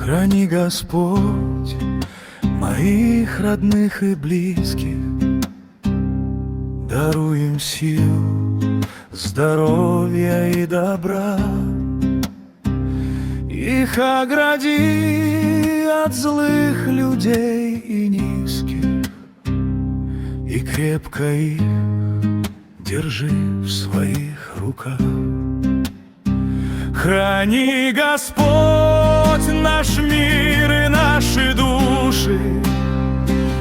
Храни, Господь, моих родных и близких, даруй им сил, здоровья и добра. Их огради от злых людей и низких, и крепко их держи в своих руках. Храни, Господь, наш мир и наши души,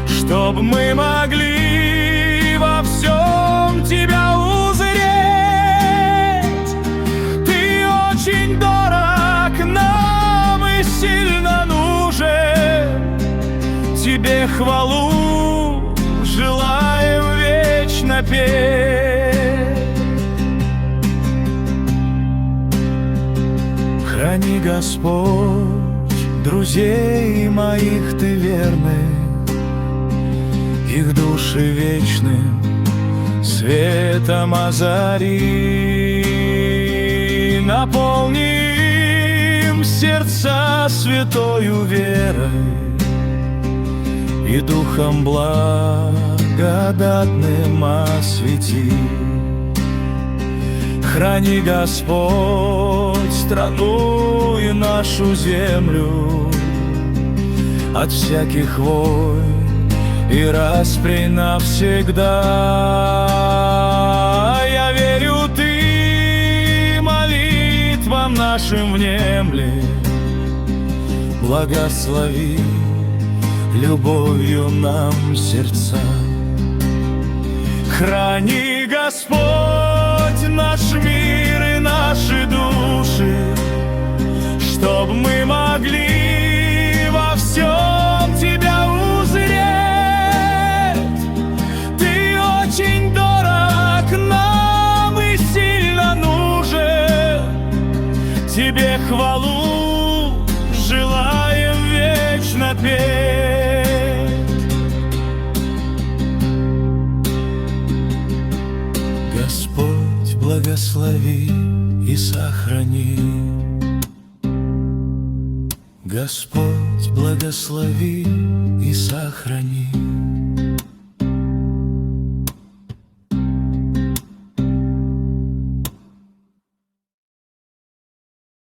чтоб мы могли во всем Тебя узреть. Ты очень дорог нам и сильно нужен. Тебе хвалу желаем вечно петь. Храни, Господь, друзей моих Ты верных, их души вечным светом озари. Наполни им сердца святою верой и духом благодатным освети. Храни, Господь, страну и нашу землю от всяких войн и распри навсегда. Я верю, Ты молитвам нашим внемли, благослови любовью нам сердца. Храни, Господь, наш мир и наши души, чтоб мы могли во всем Тебя узреть. Ты очень дорог нам и сильно нужен. Тебе хвалу желаем вечно петь. Господь, благослови и сохрани. Господь, благослови и сохрани.